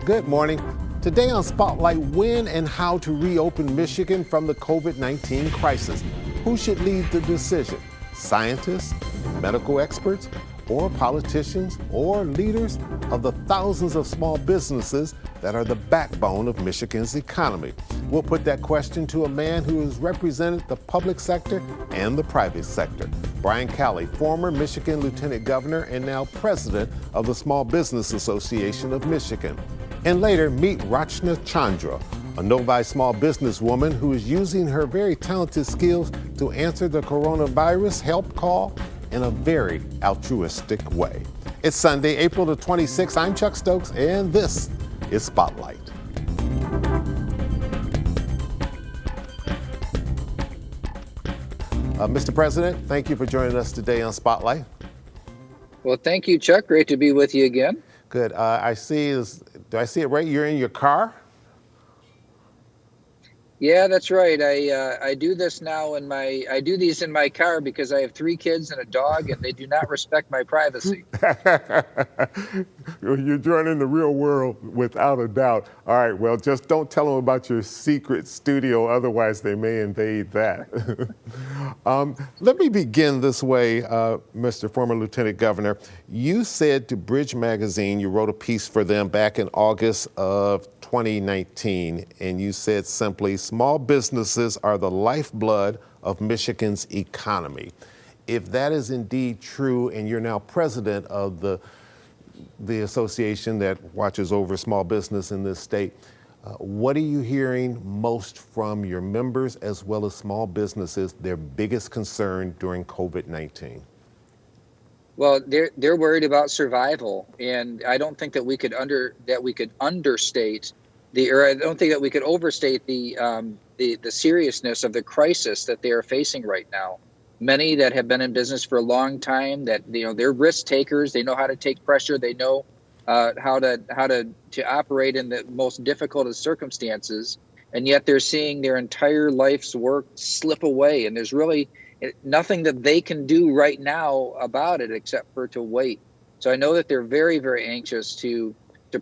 Good morning. Today on Spotlight, when and how to reopen Michigan from the COVID-19 crisis. Who should lead the decision? Scientists, medical experts, or politicians, or leaders of the thousands of small businesses that are the backbone of Michigan's economy? We'll put that question to a man who has represented the public sector and the private sector. Brian Calley, former Michigan Lieutenant Governor and now President of the Small Business Association of Michigan. And later, meet Rushna Chandra, a Novi small businesswoman who is using her very talented skills to answer the coronavirus help call in a very altruistic way. It's Sunday, April the 26th. I'm Chuck Stokes, and this is Spotlight. Mr. President, thank you for joining us today on Spotlight. Well, thank you, Chuck. Great to be with you again. Good. Do I see it right? You're in your car? Yeah, that's right. I do this now I do these in my car because I have 3 kids and a dog, and they do not respect my privacy. You're joining the real world without a doubt. All right, well, just don't tell them about your secret studio, otherwise they may invade that. Let me begin this way, Mr. Former Lieutenant Governor. You said to Bridge Magazine, you wrote a piece for them back in August of 2019, and you said simply, small businesses are the lifeblood of Michigan's economy. If that is indeed true, and you're now president of the association that watches over small business in this state, what are you hearing most from your members as well as small businesses, their biggest concern during COVID-19? Well, they're worried about survival, and I don't think that we could understate I don't think that we could overstate the seriousness of the crisis that they are facing right now. Many that have been in business for a long time, that they're risk takers. They know how to take pressure. They know how to operate in the most difficult of circumstances, and yet they're seeing their entire life's work slip away, and there's really nothing that they can do right now about it except for to wait. So I know that they're very, very anxious to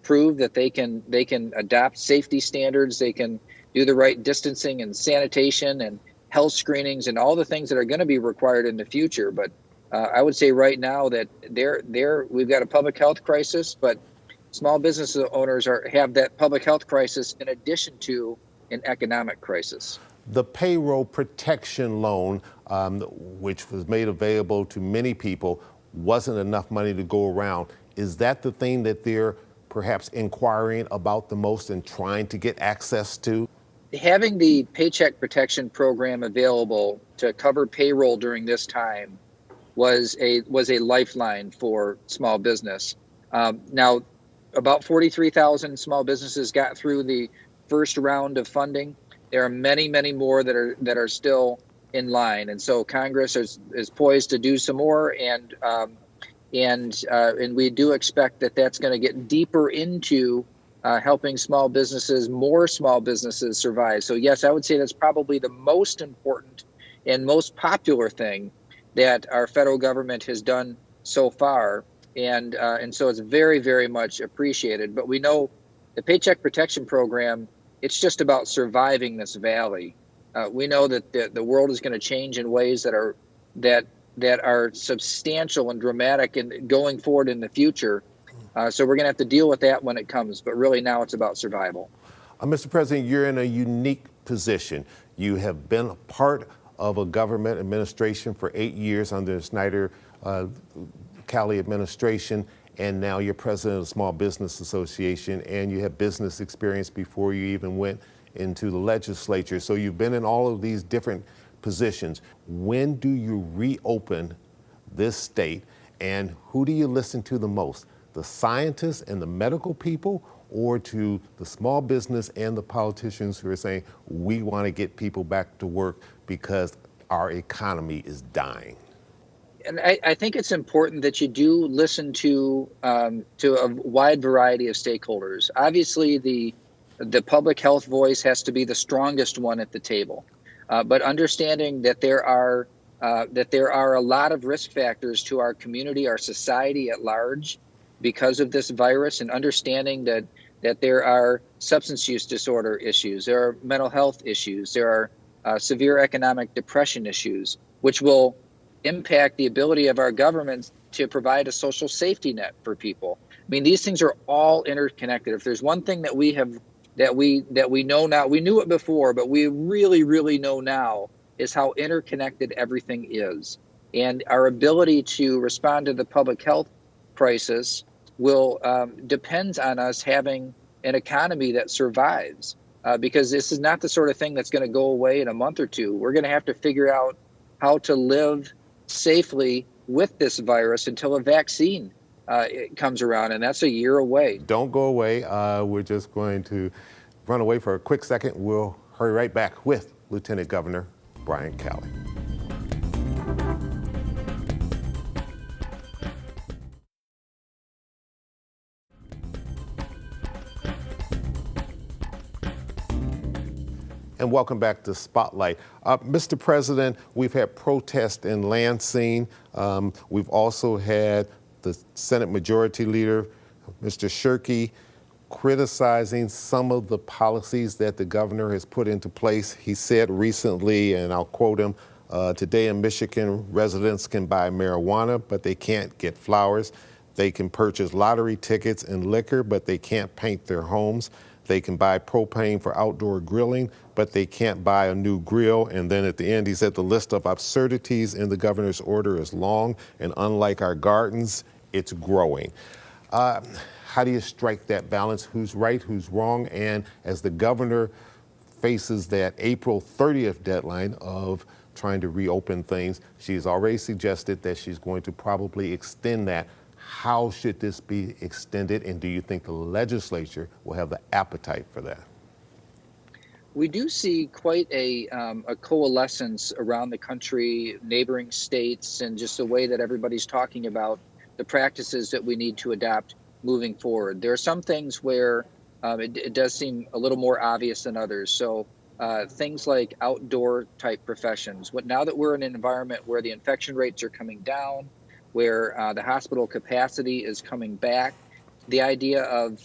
prove that they can adopt safety standards, they can do the right distancing and sanitation and health screenings and all the things that are going to be required in the future. But I would say right now that we've got a public health crisis, but small business owners have that public health crisis in addition to an economic crisis. The payroll protection loan, which was made available to many people, wasn't enough money to go around. Is that the thing that they're perhaps inquiring about the most and trying to get access to? Having the Paycheck Protection Program available to cover payroll during this time was a lifeline for small business. Now, about 43,000 small businesses got through the first round of funding. There are many, many more that are still in line, and so Congress is poised to do some more, and we do expect that that's going to get deeper into helping more small businesses survive. So yes, I would say that's probably the most important and most popular thing that our federal government has done so far, and so it's very, very much appreciated. But we know the Paycheck Protection Program, it's just about surviving this valley. We know that the world is going to change in ways that are substantial and dramatic and going forward in the future. So we're going to have to deal with that when it comes. But really now it's about survival. Mr. President, you're in a unique position. You have been a part of a government administration for 8 years under the Snyder Calley administration, and now you're president of the Small Business Association, and you have business experience before you even went into the legislature. So you've been in all of these different positions. When do you reopen this state, and who do you listen to the most? The scientists and the medical people, or to the small business and the politicians who are saying, we want to get people back to work because our economy is dying? And I think it's important that you do listen to a wide variety of stakeholders. Obviously, the public health voice has to be the strongest one at the table, but understanding that there are a lot of risk factors to our community, our society at large, because of this virus, and understanding that there are substance use disorder issues, there are mental health issues, there are severe economic depression issues, which will impact the ability of our government to provide a social safety net for people. I mean, these things are all interconnected. If there's one thing that we know now, we knew it before, but we really, really know now, is how interconnected everything is. And our ability to respond to the public health crisis will depends on us having an economy that survives, because this is not the sort of thing that's going to go away in a month or two. We're going to have to figure out how to live safely with this virus until a vaccine it comes around, and that's a year away. Don't go away. We're just going to run away for a quick second. We'll hurry right back with Lieutenant Governor Brian Calley. And welcome back to Spotlight. Mr. President, we've had protests in Lansing. We've also had the Senate Majority Leader, Mr. Shirkey, criticizing some of the policies that the governor has put into place. He said recently, and I'll quote him, today in Michigan, residents can buy marijuana, but they can't get flowers. They can purchase lottery tickets and liquor, but they can't paint their homes. They can buy propane for outdoor grilling, but they can't buy a new grill. And then at the end, he said the list of absurdities in the governor's order is long, and unlike our gardens, it's growing. How do you strike that balance? Who's right, who's wrong? And as the governor faces that April 30th deadline of trying to reopen things, she's already suggested that she's going to probably extend that. How should this be extended, and do you think the legislature will have the appetite for that? We do see quite a coalescence around the country, neighboring states, and just the way that everybody's talking about the practices that we need to adopt moving forward. There are some things where it does seem a little more obvious than others. So things like outdoor type professions. Now that we're in an environment where the infection rates are coming down, where the hospital capacity is coming back, the idea of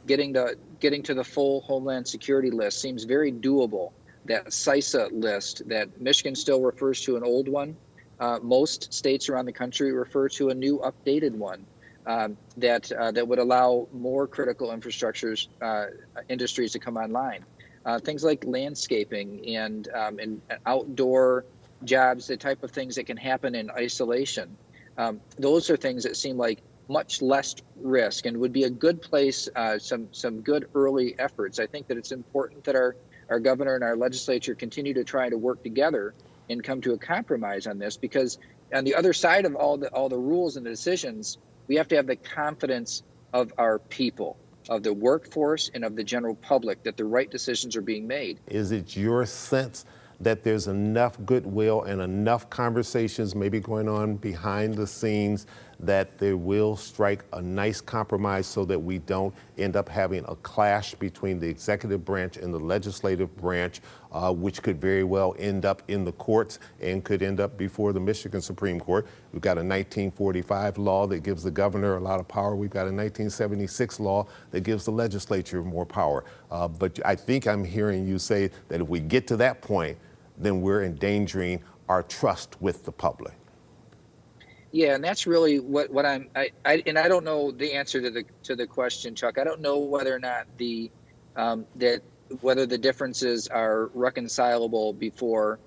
getting to the full Homeland Security list seems very doable. That CISA list that Michigan still refers to an old one, most states around the country refer to a new updated one that would allow more critical infrastructures industries to come online. Things like landscaping and outdoor jobs, the type of things that can happen in isolation. Those are things that seem like much less risk and would be a good place, some good early efforts. I think that it's important that our governor and our legislature continue to try to work together and come to a compromise on this, because on the other side of all the rules and the decisions, we have to have the confidence of our people, of the workforce and of the general public, that the right decisions are being made. Is it your sense that there's enough goodwill and enough conversations maybe going on behind the scenes that they will strike a nice compromise so that we don't end up having a clash between the executive branch and the legislative branch, which could very well end up in the courts and could end up before the Michigan Supreme Court? We've got a 1945 law that gives the governor a lot of power. We've got a 1976 law that gives the legislature more power. But I think I'm hearing you say that if we get to that point, then we're endangering our trust with the public. Yeah, and that's really what I don't know the answer to the question, Chuck. I don't know whether or not whether the differences are reconcilable before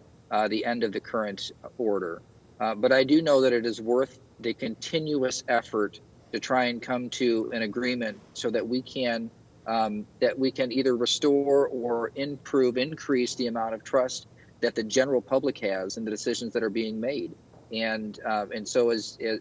the end of the current order. But I do know that it is worth the continuous effort to try and come to an agreement so that we can either restore or increase the amount of trust that the general public has in the decisions that are being made. And so to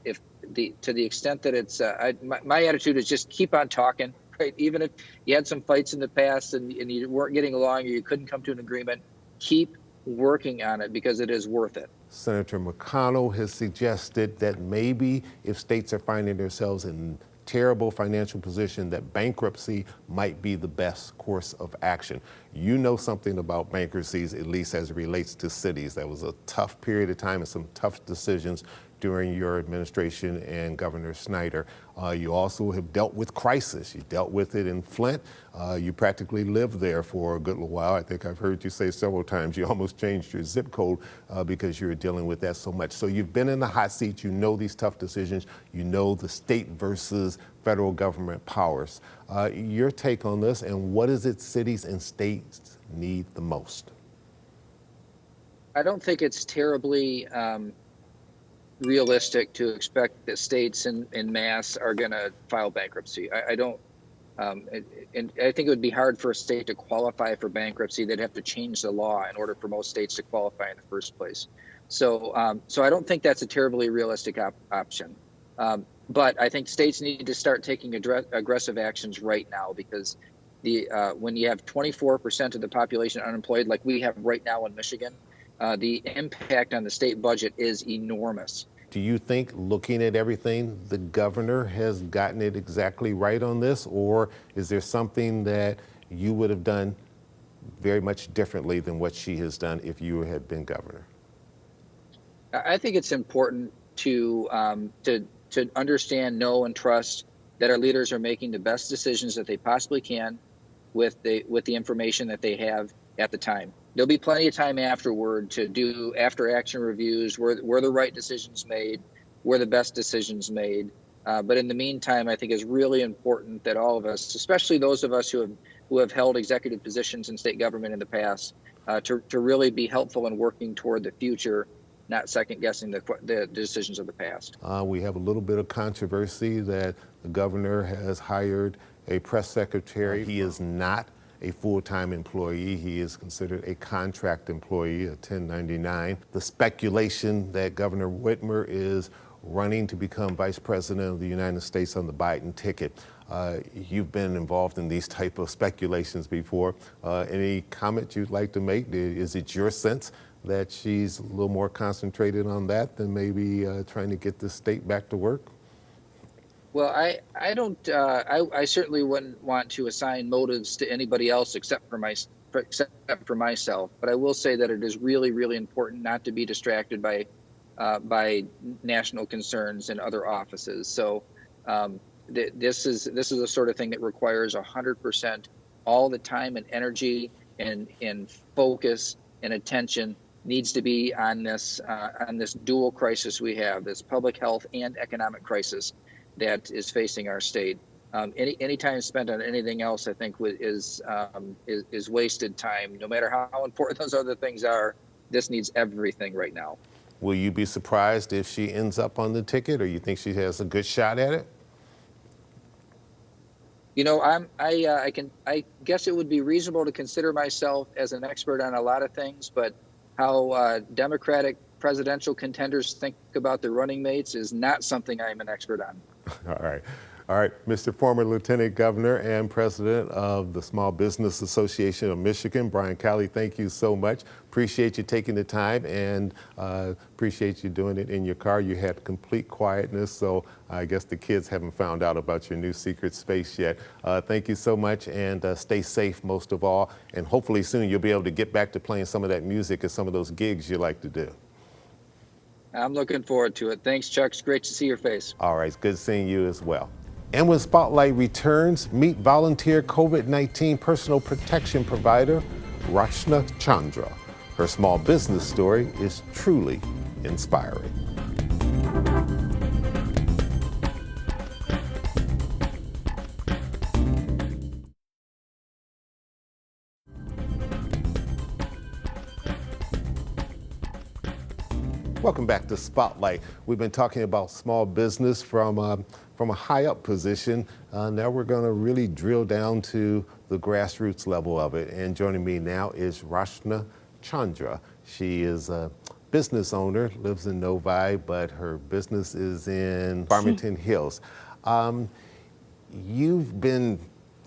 the extent that it's my attitude is just keep on talking, right? Even if you had some fights in the past and you weren't getting along or you couldn't come to an agreement, keep working on it, because it is worth it. Senator McConnell has suggested that maybe if states are finding themselves in terrible financial position, that bankruptcy might be the best course of action. You know something about bankruptcies, at least as it relates to cities. That was a tough period of time and some tough decisions. during your administration and Governor Snyder. You also have dealt with crisis. You dealt with it in Flint. You practically lived there for a good little while. I think I've heard you say several times you almost changed your zip code because you were dealing with that so much. So you've been in the hot seat. You know these tough decisions. You know the state versus federal government powers. Your take on this, and what is it cities and states need the most? I don't think it's terribly realistic to expect that states in mass are going to file bankruptcy. I don't, and I think it would be hard for a state to qualify for bankruptcy. They'd have to change the law in order for most states to qualify in the first place. So, so I don't think that's a terribly realistic option. But I think states need to start taking aggressive actions right now, because when you have 24% of the population unemployed, like we have right now in Michigan, the impact on the state budget is enormous. Do you think, looking at everything, the governor has gotten it exactly right on this, or is there something that you would have done very much differently than what she has done if you had been governor? I think it's important to understand, know, and trust that our leaders are making the best decisions that they possibly can with the information that they have at the time. There'll be plenty of time afterward to do after action reviews, were the right decisions made, were the best decisions made. But in the meantime, I think it's really important that all of us, especially those of us who have held executive positions in state government in the past, to really be helpful in working toward the future, not second guessing the decisions of the past. We have a little bit of controversy that the governor has hired a press secretary. He is not a full-time employee. He is considered a contract employee, a 1099. The speculation that Governor Whitmer is running to become Vice President of the United States on the Biden ticket. You've been involved in these type of speculations before. Any comment you'd like to make? Is it your sense that she's a little more concentrated on that than maybe trying to get the state back to work? Well, I certainly wouldn't want to assign motives to anybody else except for myself. But I will say that it is really, really important not to be distracted by national concerns and other offices. So this is the sort of thing that requires 100% all the time and energy and focus and attention needs to be on this dual crisis we have, this public health and economic crisis that is facing our state. Any time spent on anything else, I think, is wasted time. No matter how important those other things are, this needs everything right now. Will you be surprised if she ends up on the ticket, or you think she has a good shot at it? You know, I guess it would be reasonable to consider myself as an expert on a lot of things, but how Democratic presidential contenders think about their running mates is not something I'm an expert on. All right, Mr. Former Lieutenant Governor and President of the Small Business Association of Michigan, Brian Calley, thank you so much. Appreciate you taking the time, and appreciate you doing it in your car. You had complete quietness, so I guess the kids haven't found out about your new secret space yet. Thank you so much, and stay safe most of all, and hopefully soon you'll be able to get back to playing some of that music and some of those gigs you like to do. I'm looking forward to it. Thanks, Chuck. It's great to see your face. All right, it's good seeing you as well. And when Spotlight returns, meet volunteer COVID-19 personal protection provider, Rushna Chandra. Her small business story is truly inspiring. Welcome back to Spotlight. We've been talking about small business from a high up position. Now we're going to really drill down to the grassroots level of it. And joining me now is Rushna Chandra. She is a business owner, lives in Novi, but her business is in Farmington Hills. You've been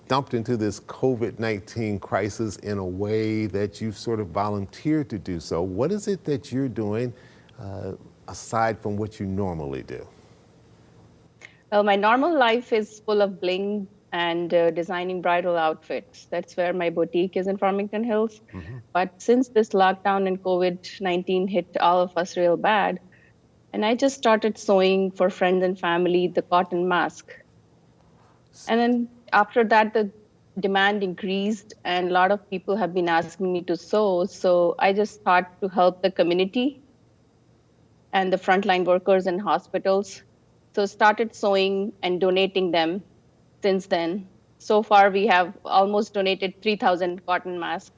dumped into this COVID-19 crisis in a way that you've sort of volunteered to do so. What is it that you're doing aside from what you normally do? Well, my normal life is full of bling and designing bridal outfits. That's where my boutique is in Farmington Hills. Mm-hmm. But since this lockdown and COVID-19 hit all of us real bad, And I just started sewing for friends and family the cotton mask. And then after that, the demand increased, and a lot of people have been asking me to sew. So I just thought to help the community and the frontline workers in hospitals. So started sewing and donating them since then. So far, we have almost donated 3,000 cotton masks.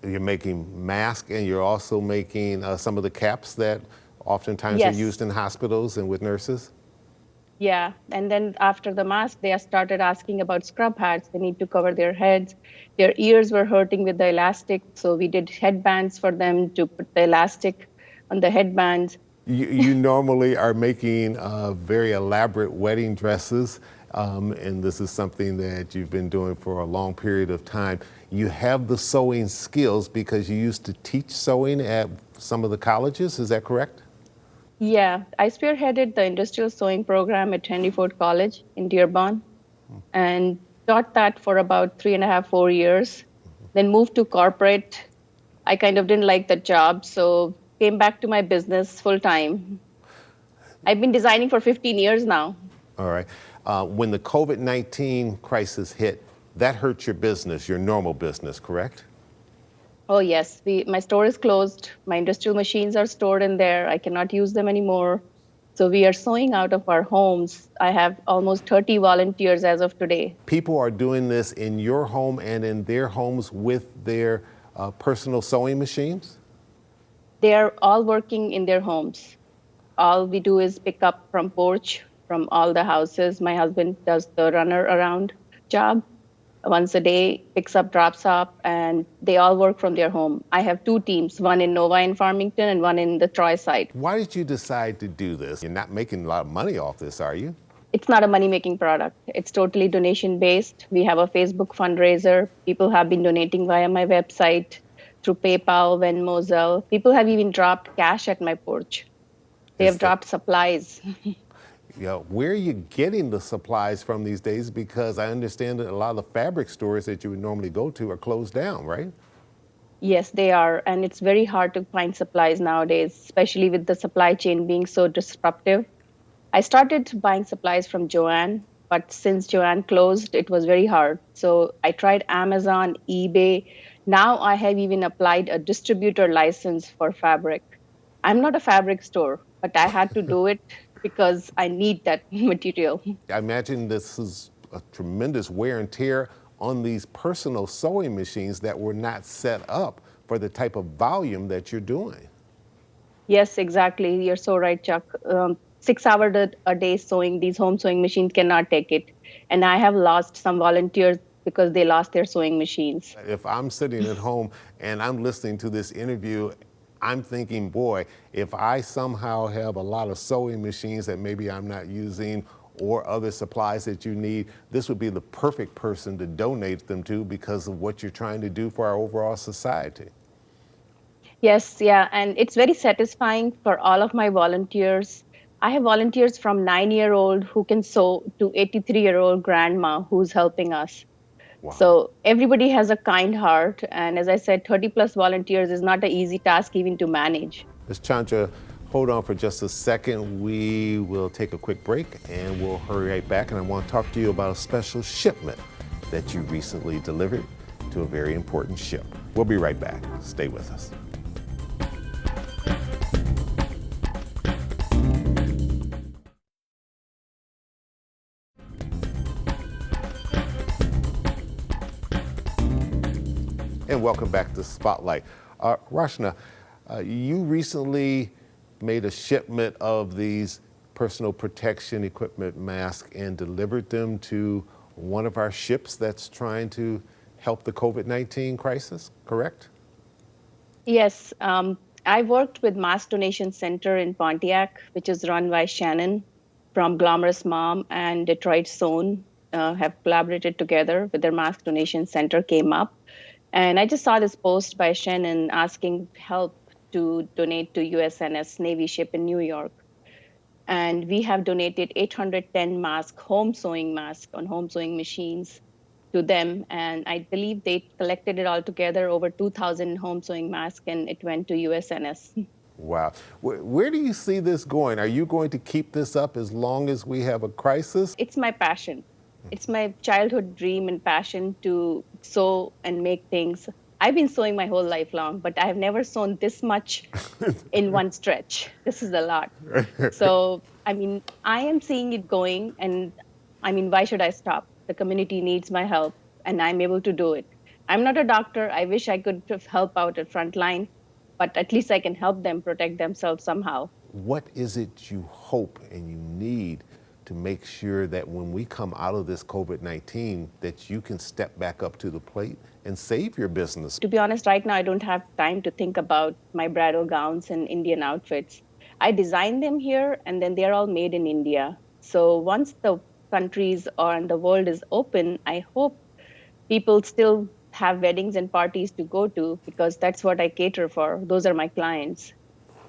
You're making masks and you're also making some of the caps that oftentimes are Yes. used in hospitals and with nurses? Yeah. And then after the mask, they started asking about scrub hats. They need to cover their heads. Their ears were hurting with the elastic. So we did headbands for them to put the elastic on the headbands. You normally are making very elaborate wedding dresses, and this is something that you've been doing for a long period of time. You have the sewing skills because you used to teach sewing at some of the colleges, is that correct? Yeah. I spearheaded the industrial sewing program at Henry Ford College in Dearborn and taught that for about 3.5, 4 years. Then moved to corporate. I kind of didn't like the job, so came back to my business full time. I've been designing for 15 years now. All right. When the COVID-19 crisis hit, that hurt your business, your normal business, correct? Oh yes, my store is closed. My industrial machines are stored in there. I cannot use them anymore. So we are sewing out of our homes. I have almost 30 volunteers as of today. People are doing this in your home and in their homes with their personal sewing machines? They are all working in their homes. All we do is pick up from porch from all the houses. My husband does the runner around job once a day, picks up, drops off, and they all work from their home. I have two teams, one in Nova in Farmington and one in the Troy side. Why did you decide to do this? You're not making a lot of money off this, are you? It's not a money-making product. It's totally donation-based. We have a Facebook fundraiser. People have been donating via my website, through PayPal, Venmo, Zelle. People have even dropped cash at my porch. They have dropped supplies. Where are you getting the supplies from these days? Because I understand that a lot of the fabric stores that you would normally go to are closed down, right? Yes, they are. And it's very hard to find supplies nowadays, especially with the supply chain being so disruptive. I started buying supplies from Joann, but since Joann closed, it was very hard. So I tried Amazon, eBay. Now I have even applied a distributor license for fabric. I'm not a fabric store, but I had to do it because I need that material. I imagine this is a tremendous wear and tear on these personal sewing machines that were not set up for the type of volume that you're doing. Yes, exactly. You're so right, Chuck. 6 hours a day sewing, these home sewing machines cannot take it. And I have lost some volunteers because they lost their sewing machines. If I'm sitting at home and I'm listening to this interview, I'm thinking, boy, if I somehow have a lot of sewing machines that maybe I'm not using or other supplies that you need, this would be the perfect person to donate them to because of what you're trying to do for our overall society. Yes, yeah. And it's very satisfying for all of my volunteers. I have volunteers from 9-year-old who can sew to 83-year-old grandma who's helping us. Wow. So everybody has a kind heart. And as I said, 30 plus volunteers is not an easy task even to manage. Ms. Chandra, hold on for just a second. We will take a quick break and we'll hurry right back. And I want to talk to you about a special shipment that you recently delivered to a very important ship. We'll be right back. Stay with us. And welcome back to Spotlight. Rushna, you recently made a shipment of these personal protection equipment masks and delivered them to one of our ships that's trying to help the COVID-19 crisis, correct? Yes, I worked with Mask Donation Center in Pontiac, which is run by Shannon from Glamorous Mom and Detroit Sewn, have collaborated together with their Mask Donation Center came up. And I just saw this post by Shannon asking help to donate to USNS Navy ship in New York. And we have donated 810 masks, home sewing masks on home sewing machines to them. And I believe they collected it all together, over 2,000 home sewing masks, and it went to USNS. Wow. Where do you see this going? Are you going to keep this up as long as we have a crisis? It's my passion. It's my childhood dream and passion to sew and make things. I've been sewing my whole life long, but I have never sewn this much in one stretch. This is a lot. So, I mean, I am seeing it going, and I mean, why should I stop? The community needs my help, and I'm able to do it. I'm not a doctor. I wish I could help out at frontline, but at least I can help them protect themselves somehow. What is it you hope and you need to make sure that when we come out of this COVID-19, that you can step back up to the plate and save your business? To be honest, right now, I don't have time to think about my bridal gowns and Indian outfits. I design them here, and then they're all made in India. So once the countries or the world is open, I hope people still have weddings and parties to go to, because that's what I cater for. Those are my clients.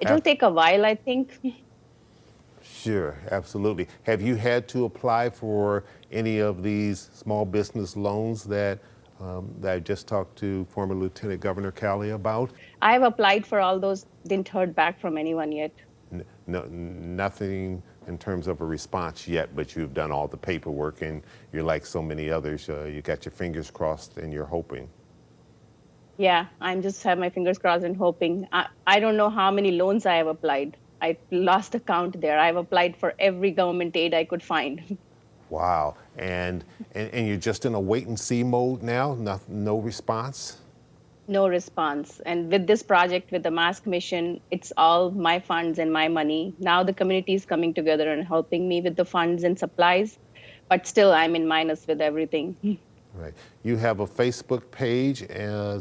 It will take a while, I think. Sure, absolutely. Have you had to apply for any of these small business loans that I just talked to former Lieutenant Governor Calley about? I've applied for all those, didn't heard back from anyone yet. No, nothing in terms of a response yet, but you've done all the paperwork, and you're like so many others, you got your fingers crossed and you're hoping. Yeah, I'm just have my fingers crossed and hoping. I don't know how many loans I have applied. I lost the count there. I've applied for every government aid I could find. Wow, and you're just in a wait and see mode now? No response? No response. And with this project, with the mask mission, it's all my funds and my money. Now the community is coming together and helping me with the funds and supplies, but still I'm in minus with everything. Right. You have a Facebook page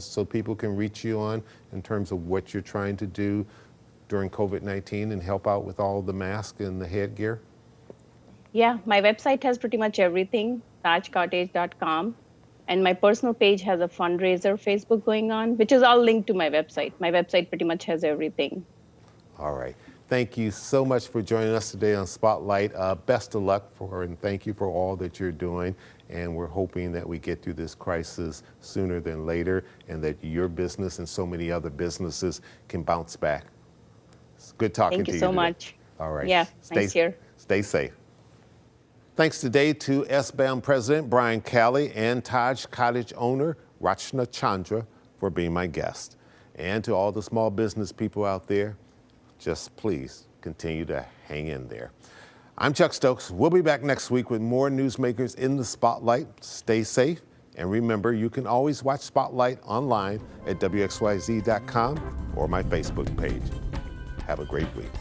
so people can reach you on in terms of what you're trying to do during COVID-19 and help out with all the masks and the headgear? Yeah, my website has pretty much everything, tajcottage.com. And my personal page has a fundraiser Facebook going on, which is all linked to my website. My website pretty much has everything. All right. Thank you so much for joining us today on Spotlight. Best of luck and thank you for all that you're doing. And we're hoping that we get through this crisis sooner than later, and that your business and so many other businesses can bounce back. It's good talking to you. Thank you so today. much. All right. Yeah, nice here. Stay safe. Thanks today to SBAM President Brian Calley and Taj Cottage owner Rushna Chandra for being my guest. And to all the small business people out there, just please continue to hang in there. I'm Chuck Stokes. We'll be back next week with more newsmakers in the spotlight. Stay safe. And remember, you can always watch Spotlight online at WXYZ.com or my Facebook page. Have a great week.